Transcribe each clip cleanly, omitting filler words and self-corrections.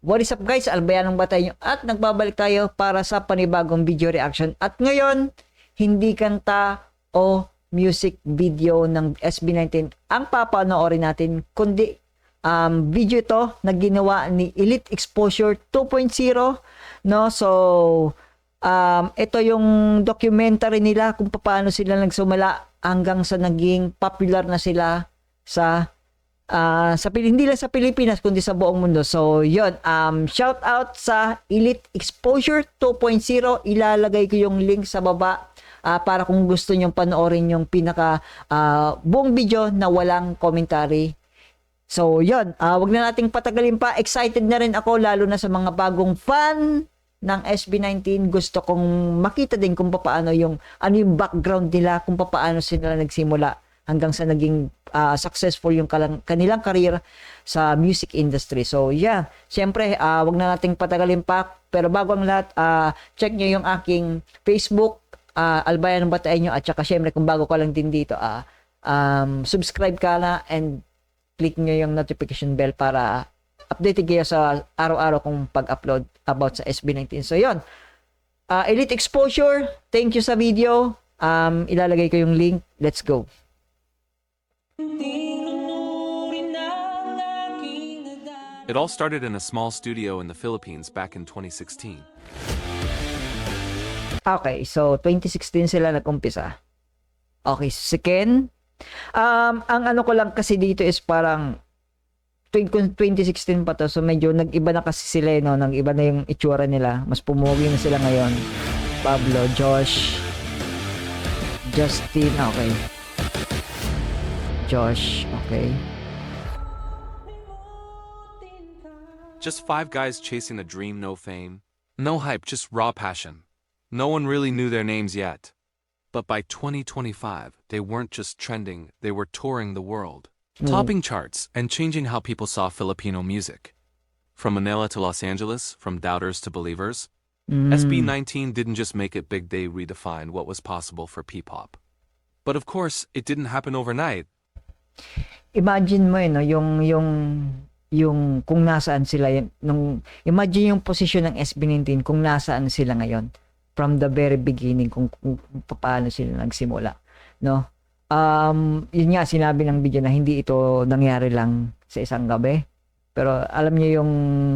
What is up guys, Albayanong Batay nyo at nagbabalik tayo para sa panibagong video reaction. At ngayon, hindi kanta o music video ng SB19 ang papanoorin natin, kundi video ito na ginawa ni Elite Exposure 2.0, no? So, ito yung documentary nila kung paano sila nagsumala hanggang sa naging popular na sila sa hindi lang sa Pilipinas kundi sa buong mundo. So, yun, shout out sa Elite Exposure 2.0. Ilalagay ko yung link sa baba para kung gusto nyong panoorin yung pinaka buong video na walang commentary. So, yun, wag na nating patagalin pa. Excited na rin ako, lalo na sa mga bagong fan ng SB19. Gusto kong makita din kung paano yung background nila, kung paano sila nagsimula hanggang sa naging successful yung kanilang career sa music industry. So, yeah. Siyempre, wag na nating patagalin pa. Pero bago ang lahat, check nyo yung aking Facebook, Albayanong Batay nyo. At saka, siyempre, kung bago ka lang din dito, subscribe ka na and click nyo yung notification bell para updated kayo sa araw-araw kong pag-upload about sa SB19. So, yun. Elite Exposure, thank you sa video. Ilalagay ko yung link. Let's go. It all started in a small studio in the Philippines back in 2016. Okay, so 2016 sila nag-umpisa. Okay, si Ken. Ang ano ko lang kasi dito is parang 2016 pa to, so medyo nag-iba na kasi sila, no? Nag-iba na yung itsura nila. Mas pumugi na sila ngayon. Pablo, Josh, Justin, okay. Josh, okay. Just five guys chasing a dream, no fame, no hype, just raw passion. No one really knew their names yet. But by 2025, they weren't just trending, they were touring the world, topping charts and changing how people saw Filipino music. From Manila to Los Angeles, from doubters to believers, SB19 didn't just make it big, they redefined what was possible for P-pop. But of course, it didn't happen overnight. Imagine mo, no, yung kung nasaan sila imagine yung position ng SB19 kung nasaan sila ngayon from the very beginning, kung paano sila nagsimula, no? Yun nga, sinabi ng video na hindi ito nangyari lang sa isang gabi, pero alam niyo yung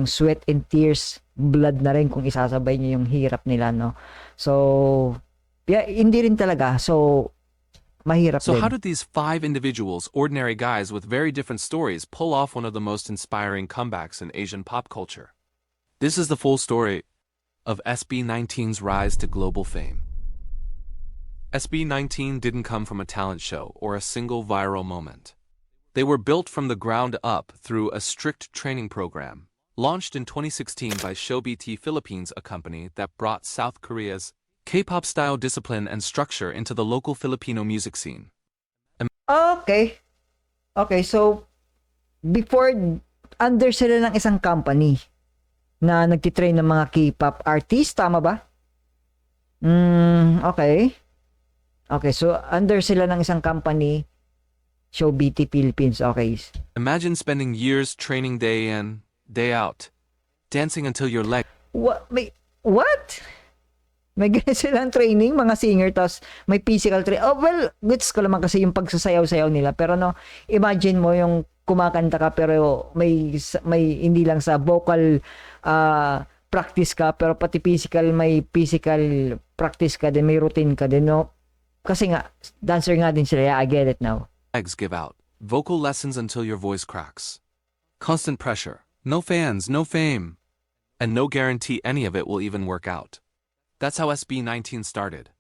sweat and tears, blood na rin kung isasabay niyo yung hirap nila, no? So yeah, hindi rin talaga, so mahirap So din. how did these five individuals, ordinary guys with very different stories, pull off one of the most inspiring comebacks in Asian pop culture? This is the full story of SB19's rise to global fame. SB19 didn't come from a talent show or a single viral moment. They were built from the ground up through a strict training program, launched in 2016 by ShowBT Philippines, a company that brought South Korea's K-pop style discipline and structure into the local Filipino music scene. Okay. Okay, so before, under sila ng isang company na nagtitrain ng mga K-pop artist, tama ba? Okay. Okay, so under sila ng isang company, ShowBT Philippines, okay. Imagine spending years training day in, day out, dancing until your leg. What? May ganun silang training, mga singer, tapos may physical training. Oh, well, gets ko naman kasi yung pagsasayaw-sayaw nila. Pero no, imagine mo yung kumakanta ka pero may hindi lang sa vocal practice ka, pero pati may physical practice ka din, may routine ka din, no? Kasi nga, dancer nga din sila. Yeah, I get it now. Legs give out. Vocal lessons until your voice cracks. Constant pressure. No fans, no fame. And no guarantee any of it will even work out. That's how SB19 started.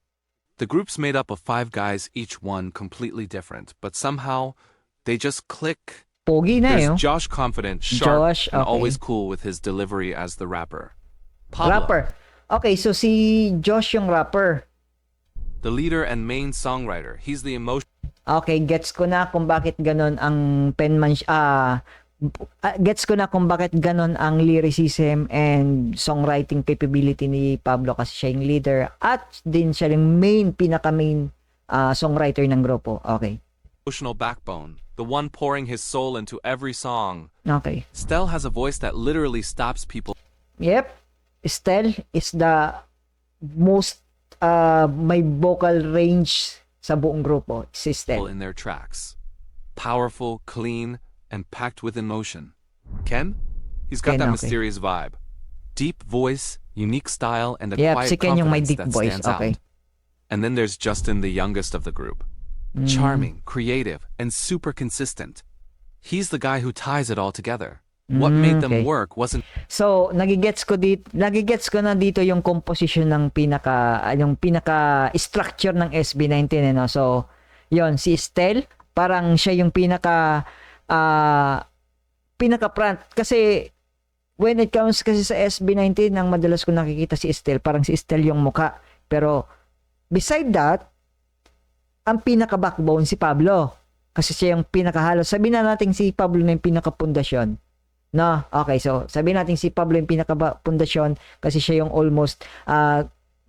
The group's made up of five guys, each one completely different, but somehow they just click. Pogi na There's yun. Josh confident, sharp, Josh, and okay. always cool with his delivery as the rapper. Pablo, Rapper. Okay, so si Josh yung rapper. the leader and main songwriter. He's the emotion. Okay, gets ko na kung bakit ganon ang gets ko na kung bakit ganon ang lyricism and songwriting capability ni Pablo, kasi siya yung leader at din siya yung pinaka-main songwriter ng grupo. Okay. emotional backbone, the one pouring his soul into every song. Okay. Stell has a voice that literally stops people Yep. Estelle is the most may vocal range sa buong grupo. Si Estelle. in their tracks. Powerful, clean, and packed with emotion. Ken? He's got Ken, that okay. mysterious vibe. Deep voice, unique style, and a Yep, quiet si Ken yung may confidence deep that voice. stands Okay. out. And then there's Justin, the youngest of the group. Charming, creative, and super consistent. He's the guy who ties it all together. What made them okay. work wasn't So, nagigets ko na dito yung composition ng yung pinaka structure ng SB19 no. So, yon si Estelle, parang siya yung pinaka front kasi when it comes kasi sa SB19 ang madalas ko nakikita si Estelle, parang si Estelle yung mukha. Pero beside that, ang pinaka-backbone si Pablo. Kasi siya yung pinakahalo. Sabihin na natin si Pablo na yung pinaka-pundasyon. No? Okay, so sabihin natin si Pablo yung pinaka-pundasyon kasi siya yung almost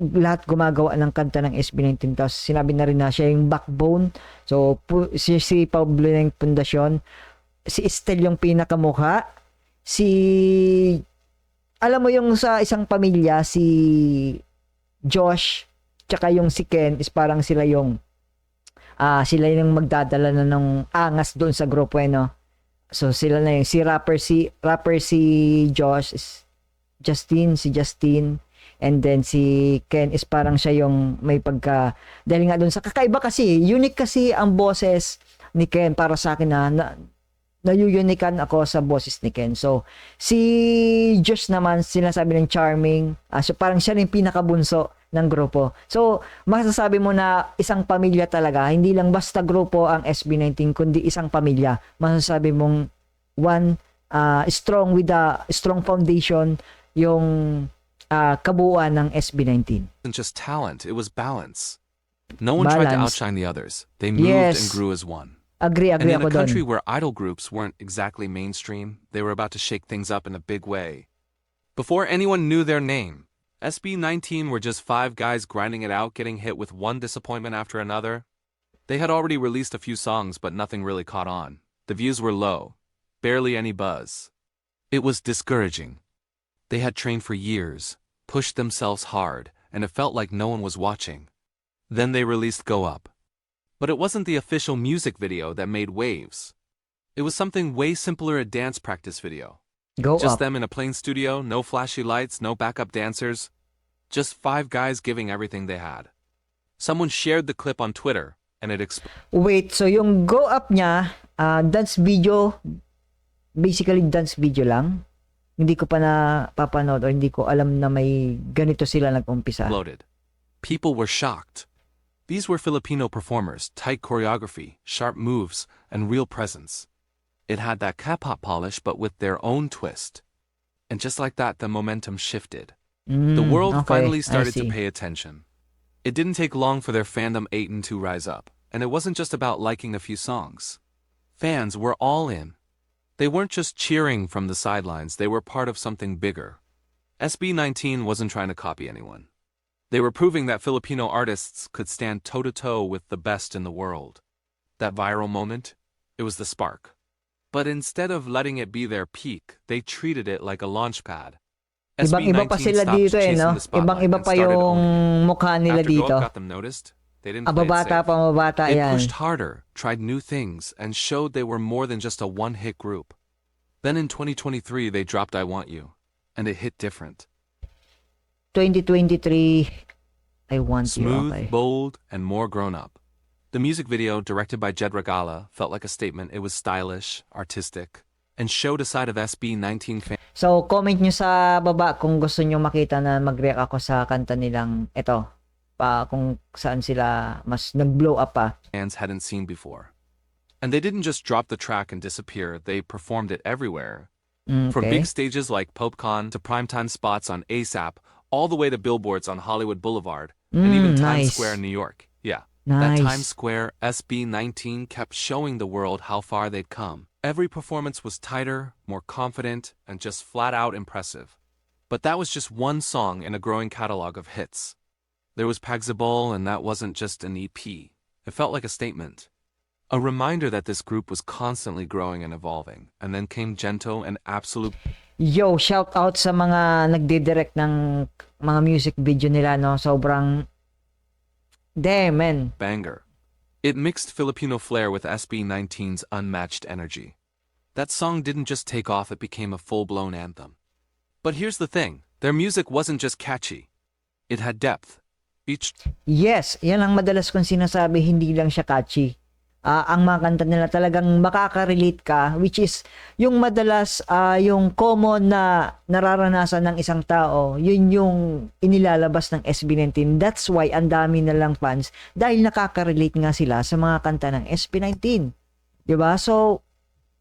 lahat gumagawa ng kanta ng SB19. Tapos sinabi na rin na siya yung backbone. So, si Pablo yung pundasyon. Si Estelle yung pinakamukha. Alam mo yung sa isang pamilya, si Josh, tsaka yung si Ken is parang sila yung magdadala na ng angas doon sa grupo no. So sila na yung rapper si Josh is si Justin, and then si Ken is parang siya yung may dahil nga doon sa kakaiba kasi unique kasi ang boses ni Ken para sa akin na nayuyunikan ako sa boses ni Ken. So si Josh naman sinasabi ng charming, so parang siya yung pinakabunso ng grupo. So, masasabi mo na isang pamilya talaga, hindi lang basta grupo ang SB19, kundi isang pamilya. Masasabi mong strong with a strong foundation yung kabuuan ng SB19. just talent, it was balance. No one tried to Balance. outshine the others. They moved Yes. and grew as one. Agree And in ako a country doon. where idol groups weren't exactly mainstream, they were about to shake things up in a big way. Before anyone knew their name, SB19 were just 5 guys grinding it out, getting hit with one disappointment after another. They had already released a few songs, but nothing really caught on. The views were low, barely any buzz. It was discouraging. They had trained for years, pushed themselves hard, and it felt like no one was watching. Then they released Go Up. But it wasn't the official music video that made waves. It was something way simpler, a dance practice video. Go Just up. them in a plain studio, no flashy lights, no backup dancers. Just 5 guys giving everything they had. Someone shared the clip on Twitter, and it exploded. Wait, so yung go up niya, dance video, basically dance video lang. Hindi ko pa napapanood o hindi ko alam na may ganito sila nag-umpisa. People were shocked. These were Filipino performers, tight choreography, sharp moves, and real presence. It had that K-pop polish but with their own twist. And just like that, the momentum shifted. The world okay, finally I started to see. pay attention. It didn't take long for their fandom 8 and 2 rise up, and it wasn't just about liking a few songs. Fans were all in. They weren't just cheering from the sidelines, they were part of something bigger. SB19 wasn't trying to copy anyone. They were proving that Filipino artists could stand toe-to-toe with the best in the world. That viral moment, it was the spark. But instead of letting it be their peak, they treated it like a launch pad. Ibang-iba pa sila dito no? Ibang-iba pa yung mukha nila After dito. Go Up got them noticed, they didn't play it Mababata safe. pa, mababata They yan. pushed harder, tried new things, and showed they were more than just a one-hit group. Then in 2023, they dropped I Want You, and it hit different. 2023, I Want You. Smooth, Okay. bold, and more grown-up. The music video, directed by Jed Regala, felt like a statement. It was stylish, artistic, and showed a side of SB19 So, comment nyo sa baba kung gusto nyo makita na mag-react ako sa kanta nilang ito. Kung saan sila mas nag-blow up pa. fans hadn't seen before. And they didn't just drop the track and disappear, they performed it everywhere. From Okay. big stages like PopCon to primetime spots on ASAP, all the way to billboards on Hollywood Boulevard, and even Times nice. Square in New York. Yeah. That Nice. Times Square SB19 kept showing the world how far they'd come. Every performance was tighter, more confident, and just flat out impressive. But that was just one song in a growing catalog of hits. There was Pagsibol, and that wasn't just an EP. It felt like a statement. A reminder that this group was constantly growing and evolving. And then came Gento and Absolute Yo, shout out sa mga nagdidirect ng mga music video nila, no? Sobrang, damn, man. banger. It mixed Filipino flair with SB19's unmatched energy. That song didn't just take off, it became a full-blown anthem. But here's the thing, their music wasn't just catchy. It had depth. Each Yes, yan ang madalas kong sinasabi, hindi lang siya catchy. Ang mga kanta nila talagang makaka-relate ka, which is yung madalas yung common na nararanasan ng isang tao, yun yung inilalabas ng SB19. That's why ang dami na lang fans dahil nakaka-relate nga sila sa mga kanta ng SB19. 'Di ba? So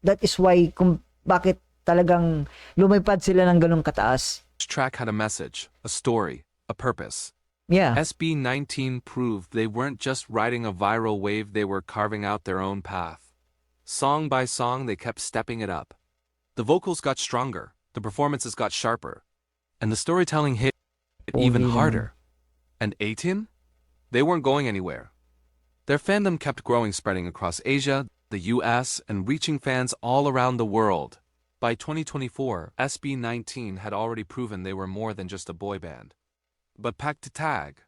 that is why kung bakit talagang lumipad sila ng ganung kataas. track had a message, a story, a purpose. Yeah. SB19 proved they weren't just riding a viral wave, they were carving out their own path. Song by song, they kept stepping it up. The vocals got stronger, the performances got sharper, and the storytelling hit even harder. And 18? They weren't going anywhere. Their fandom kept growing, spreading across Asia, the US, and reaching fans all around the world. By 2024, SB19 had already proven they were more than just a boy band, but packed to tag.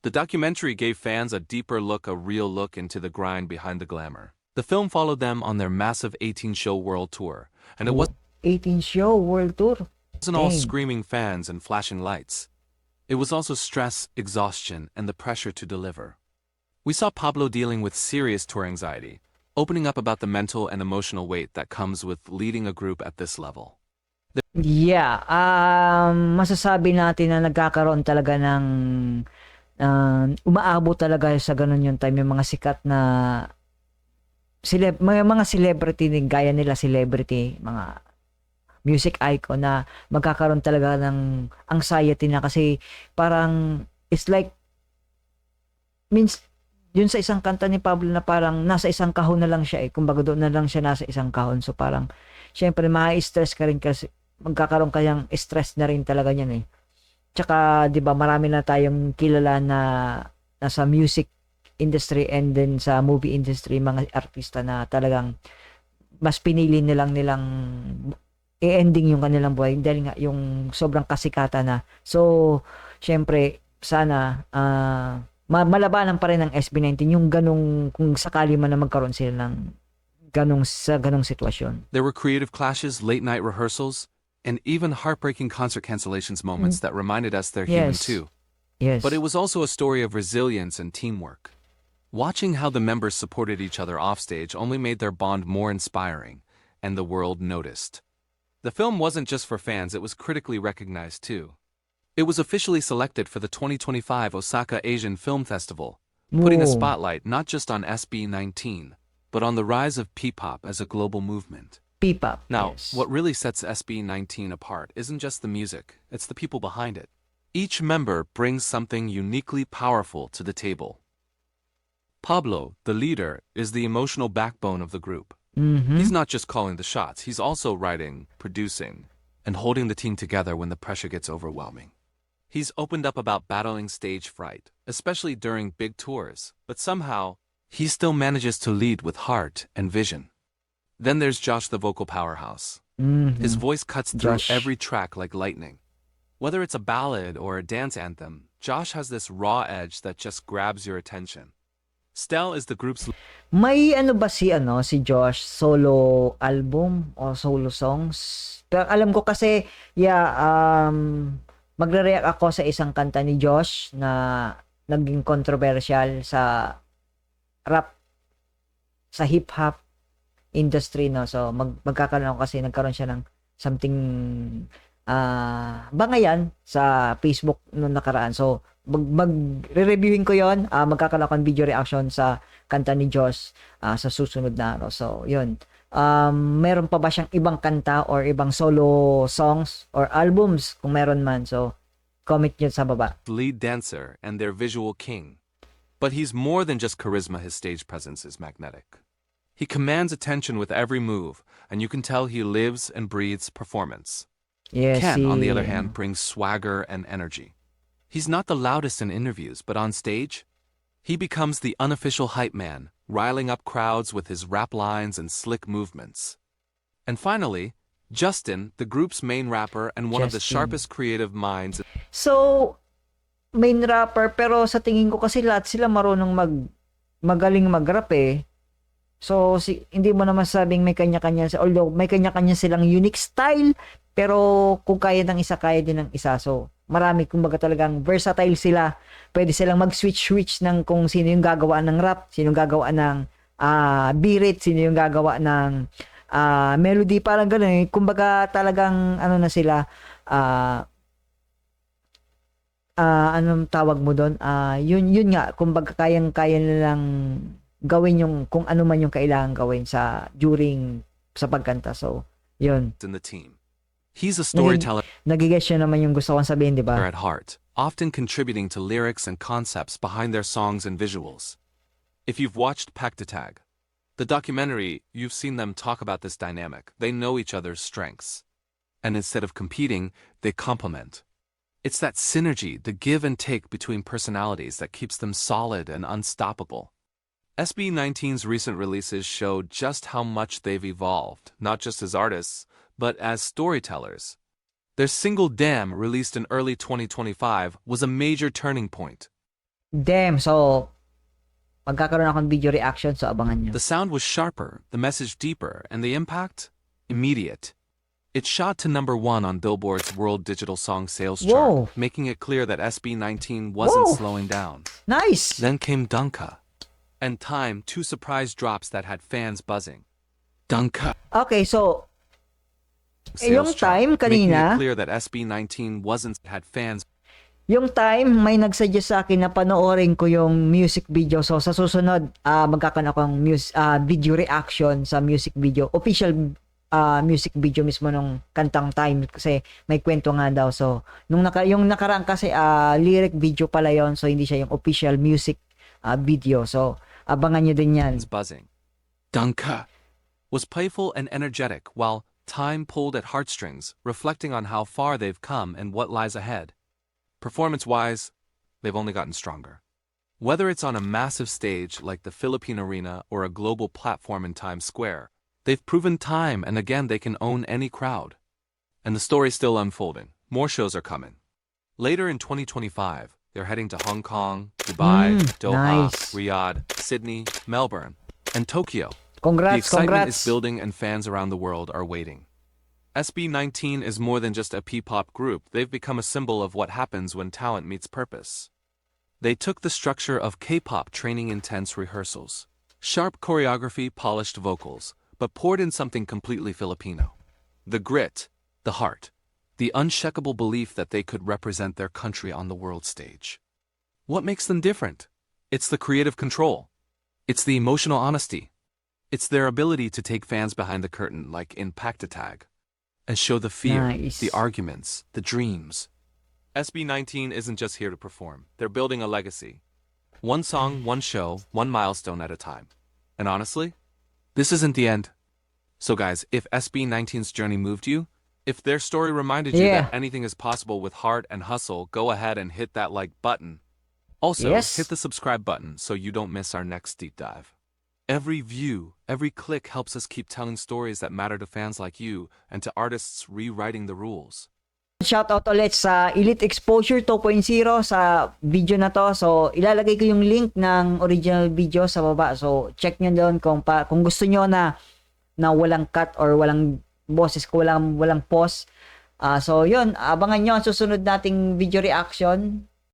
The documentary gave fans a deeper look, a real look into the grind behind the glamour. The film followed them on their massive 18-show world tour, and it 18 show world tour. wasn't all Dang. screaming fans and flashing lights. It was also stress, exhaustion, and the pressure to deliver. We saw Pablo dealing with serious tour anxiety, opening up about the mental and emotional weight that comes with leading a group at this level. Yeah, masasabi natin na nagkakaroon talaga ng umaabot talaga sa ganun yung time yung mga sikat na mga celebrity din gaya nila celebrity, mga music icon na magkakaroon talaga ng anxiety na kasi parang it's like means yun sa isang kanta ni Pablo na parang nasa isang kahon na lang siya kumbaga doon na lang siya nasa isang kahon, so parang syempre ma-stress ka rin kasi magkakaroon kayang stress na rin talaga niyan Tsaka 'di ba marami na tayong kilala na nasa music industry and then sa movie industry, mga artista na talagang mas pinili nilang i-ending yung kanilang buhay dahil nga yung sobrang kasikatan na. So syempre sana malabanan pa rin ng SB19 yung ganung kung sakali man na magkaroon sila ng ganung sitwasyon. There were creative clashes, late-night rehearsals, and even heartbreaking concert cancellations moments that reminded us they're human Yes. too. Yes. But it was also a story of resilience and teamwork. Watching how the members supported each other offstage only made their bond more inspiring, and the world noticed. The film wasn't just for fans, it was critically recognized too. It was officially selected for the 2025 Osaka Asian Film Festival, putting a Whoa. spotlight not just on SB19, but on the rise of P-pop as a global movement. P-pop. Now, yes. what really sets SB19 apart isn't just the music, it's the people behind it. Each member brings something uniquely powerful to the table. Pablo, the leader, is the emotional backbone of the group. Mhm. He's not just calling the shots, he's also writing, producing, and holding the team together when the pressure gets overwhelming. He's opened up about battling stage fright, especially during big tours, but somehow, he still manages to lead with heart and vision. Then there's Josh, the vocal powerhouse. Mhm. His voice cuts through Josh. every track like lightning. Whether it's a ballad or a dance anthem, Josh has this raw edge that just grabs your attention. Stell is the group's May ba si Josh solo album o solo songs? Pero alam ko kasi magre-react ako sa isang kanta ni Josh na naging controversial sa rap sa hip hop industry, no. So magkakaroon ako kasi nagkaroon siya ng something bangayan sa Facebook noong nakaraan. So mag-reviewin ko 'yon. Magkakaroon ako ng video reaction sa kanta ni Josh sa susunod na araw. So 'yun. Meron pa ba siyang ibang kanta or ibang solo songs or albums kung meron man? So comment nyo sa baba. lead dancer and their visual king. But he's more than just charisma, his stage presence is magnetic. He commands attention with every move, and you can tell he lives and breathes performance. Yes, Ken, on the other hand, brings swagger and energy. He's not the loudest in interviews, but on stage, He becomes the unofficial hype man, riling up crowds with his rap lines and slick movements. And finally, Justin, the group's main rapper and one of the Justin. sharpest creative minds. So, main rapper, pero sa tingin ko kasi lahat sila marunong magaling mag-rap eh. So, hindi mo naman sabing may kanya-kanya, although may kanya-kanya silang unique style, pero kung kaya ng isa, kaya din ng isa. So, marami, kumbaga talagang versatile sila. Pwede silang mag-switch ng kung sino yung gagawa ng rap, sino yung gagawa ng beat, sino yung gagawa ng melody, parang gano'n. Kumbaga talagang, ano na sila, anong tawag mo doon? Yun nga, kumbaga kayang-kaya nilang gawin yung kung ano man yung kailangan gawin sa pagkanta. So, yun. In the team. He's a storyteller Nagigets yun naman yung gusto kong sabihin, di ba? at heart, often contributing to lyrics and concepts behind their songs and visuals. If you've watched Tag, the documentary, you've seen them talk about this dynamic. They know each other's strengths. And instead of competing, they complement. It's that synergy, the give and take between personalities that keeps them solid and unstoppable. SB19's recent releases showed just how much they've evolved, not just as artists, but as storytellers. Their single Damn, released in early 2025, was a major turning point. Damn, so magkakaroon akong video reaction, so abangan nyo. The sound was sharper, the message deeper, and the impact? Immediate. It shot to #1 on Billboard's World Digital Song Sales Whoa. chart, making it clear that SB19 wasn't Whoa. slowing down. Nice! Then came Dunka and Time, two surprise drops that had fans buzzing. Dunka Okay, so yung sales chart, Time making kanina, it clear that SB19 wasn't had fans. yung Time, may nagsuggest sa akin na panoorin ko yung music video. So, sa susunod, magkakaroon akong video reaction sa music video. Official music video mismo nung kantang Time kasi may kwento nga daw. So, yung nakaraan kasi lyric video pala yon, so hindi siya yung official music video. So, abangan nyo din yan. Buzzing. Dunka was playful and energetic, while Time pulled at heartstrings, reflecting on how far they've come and what lies ahead. Performance-wise, they've only gotten stronger. Whether it's on a massive stage like the Philippine Arena or a global platform in Times Square, they've proven time and again they can own any crowd. And the story's still unfolding. More shows are coming. Later in 2025, they're heading to Hong Kong, Dubai, Doha, nice. Riyadh, Sydney, Melbourne, and Tokyo. The Congrats, excitement congrats. is building and fans around the world are waiting. SB19 is more than just a P-pop group. They've become a symbol of what happens when talent meets purpose. They took the structure of K-pop training intense rehearsals, sharp choreography, polished vocals, but poured in something completely Filipino. The grit, the heart, the unshakable belief that they could represent their country on the world stage. What makes them different? It's the creative control. It's the emotional honesty. It's their ability to take fans behind the curtain like in Tag and show the fear, Nice. the arguments, the dreams. SB19 isn't just here to perform. They're building a legacy. One song, one show, one milestone at a time. And honestly, this isn't the end. So guys, if SB19's journey moved you, if their story reminded you Yeah. that anything is possible with heart and hustle, go ahead and hit that like button. Also, Yes. hit the subscribe button so you don't miss our next deep dive. Every view, every click helps us keep telling stories that matter to fans like you and to artists rewriting the rules. Shoutout ulit sa Elite Exposure 2.0 sa video na to. So, ilalagay ko yung link ng original video sa baba. So, check nyo doon kung gusto nyo na walang cut or walang boses, walang pause. So, yun. Abangan nyo ang susunod nating video reaction.